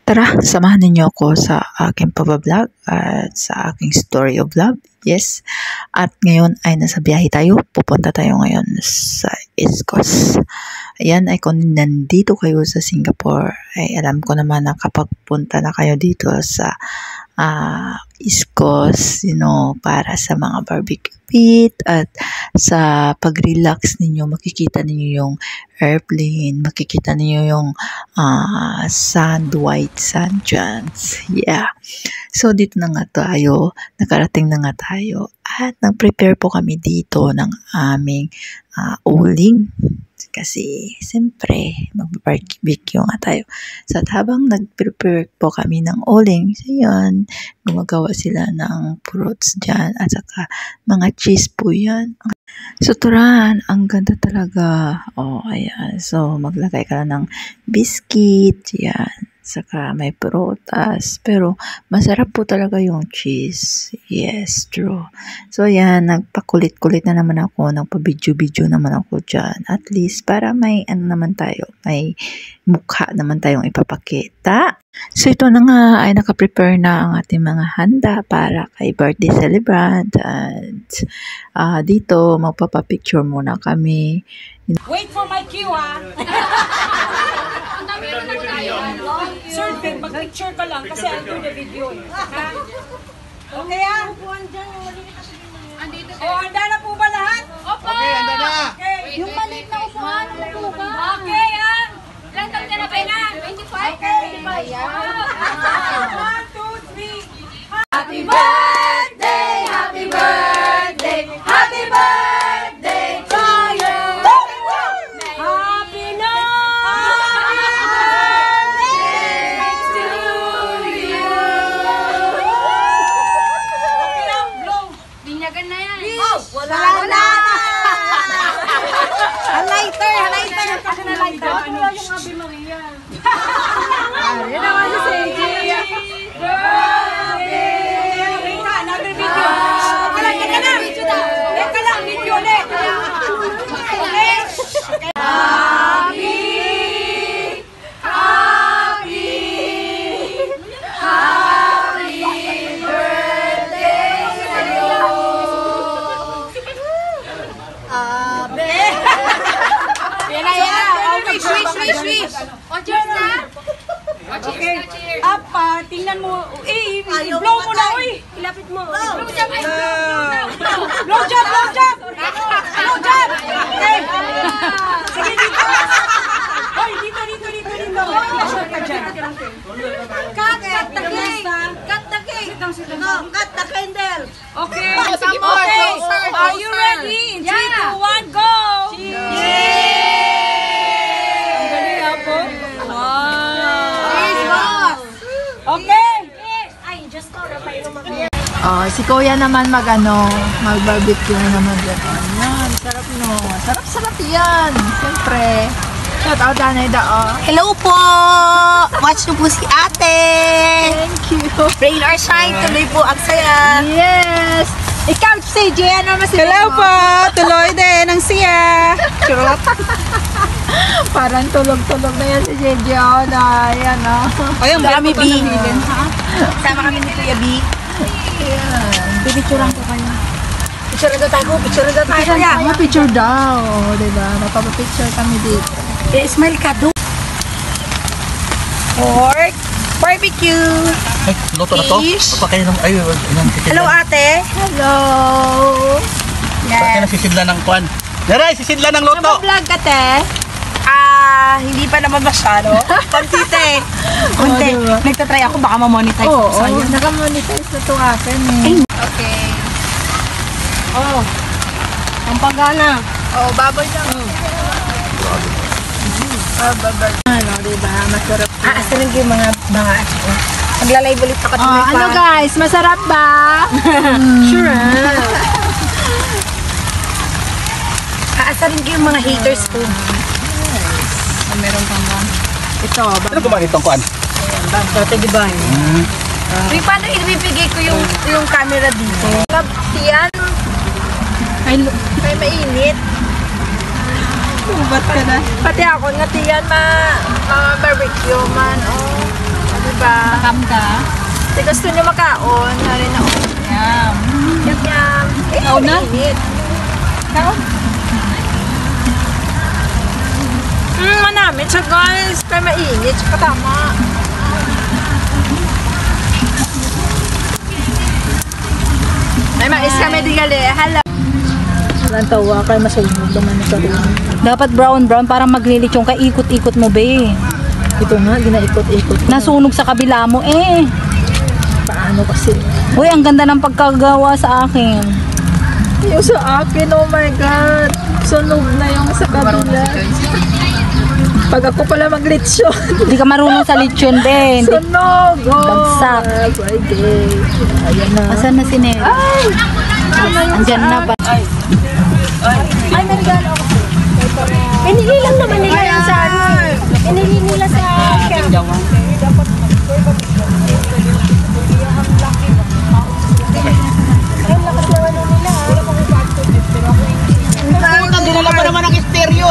Tara, samahan ninyo ako sa aking pabablog at sa aking story of love. Yes. At ngayon ay nasa biyahe tayo. Pupunta tayo ngayon sa East Coast. Ayan, ay kung nandito kayo sa Singapore, ay alam ko naman na kapag punta na kayo dito sa East Coast, para sa mga barbecue pit at sa pag-relax ninyo, makikita ninyo yung airplane, makikita ninyo yung white sand dunes. Yeah. So, dito na nga tayo, nakarating na nga tayo at nag-prepare po kami dito ng aming uling. Kasi, siyempre, mag-barbecue nga tayo. So, at habang nag-prepare po kami ng uling, so yun, gumagawa sila ng fruits dyan, at saka mga cheese po yan. So, turan, ang ganda talaga. Ayan. So, maglagay ka lang ng biscuit, yan. Saka may prutas. Pero, masarap po talaga yung cheese. Yes, true. So, ayan, nagpakulit-kulit na naman ako. Nagpa-video-video naman ako dyan. At least, para may, naman tayo, may mukha naman tayong ipapakita. So, ito na nga ay nakaprepare na ang ating mga handa para kay birthday celebrant. At dito, magpapapicture muna kami. Wait for my cue, ha? Sir, mag-picture ka lang kasi I'll do the video. Ha? Okay, ha? Handa na po ba lahat? Opo! Okay, handa na! Okay. Yung maliit na upuan, Okay, ha? Ilan taon ka na ba na? 25? Okay. 25, yeah. 1, 2, 3. Happy birthday! Happy birthday! Happy birthday to you! Happy na! Okay lang, blow. Binyagan na yan. Wala na! Lighter! Kasi na lighter. Ano yung Ave Maria? Yan naman si Seiji. Wait na, another video. Teka lang. Teka lang, video ulit. Okay? Wish! O, cheers na! Okay. Up, tingnan mo. I-blow mo na, uy. Ilapit mo. Blow job! Blow job! Okay. Sige, dito. Hoy, dito. Sure ka dyan. Cut the cake! Cut the cake! No, cut the candle. Okay. Sige po, closer. Are you ready? In 3, 2, 1, go! Cheers! Okay. Si Kuya naman mag-barbecue na naman dyan. Yan, sarap no. Sarap yan. Siyempre. Shout out Danay da. Hello po! Watch niyo po si ate! Thank you. Rain or shine, tuloy po ang saya! Yes! Ikaw, si Jen, ano masabi mo? Hello po! Tuloy din ang siya! Charot. Parang tulog-tulog na yan si Jeje. Ayan, Ayun, kami B. Sama kami ni Kuya B. Ayan. Pipicturean ko kayo. Picture na tayo. Picture daw. Diba? Magpapapicture kami dito. Smile ka do. Pork. Barbecue. Ay, luto na to? Fish. Papakain ng, Hello ate. Hello! Papakain ng sisidla ng kwan. Daray, sisidla ng luto! Vlog ka, te? Hindi pa naman masyado. Pantite. Kunti. diba? Nagtatry ako, baka ma-monetize Oo, ko sa'yo. naka-monetize na to akin Okay. Ang pagana. baboy lang. Baboy. Diba? Masarap. Asarin ko yung mga Magla-live ulit ako. Ano guys, masarap ba? Sure. Aasarin ko yung mga haters ko. Meron kang ito. Ano kumain itong kwan? Dati di ba? Paano ibibigay ko yung camera dito? Yan. Ay, May mainit. Ubat ka na. Pati ako, ngatiyan mga barbecue man. Oh, diba? Kam ka. Di gusto nyo makaon. Nari na ako. Yum. Yum. Ikaw na? Init. Ikaw? Manamit siya guys. Kaya mainit. Tsaka tama. May mais kami di gali. Hala. Walang tawa kay masunog naman sa rin. Dapat brown para maglilitsyon ka, ikot-ikot mo be. Ito nga, ginaikot-ikot. Nasunog sa kabila mo eh. Paano kasi? Uy, ang ganda ng pagkagawa sa akin. Yung sa akin, oh my God. Sunog na yung sa kabila. Pag ako pala maglitsyon. Hindi ka marunong sa litsyon be. Hindi. Sunog! Oh. Bagsak. Friday. Ayan na. Asan na si Nel? Ay! Andyan na pa. Ay, nagano ako. Pinili lang naman nila yung sa ano. Pinili nila sa camp. Dinala pa naman ang stereo.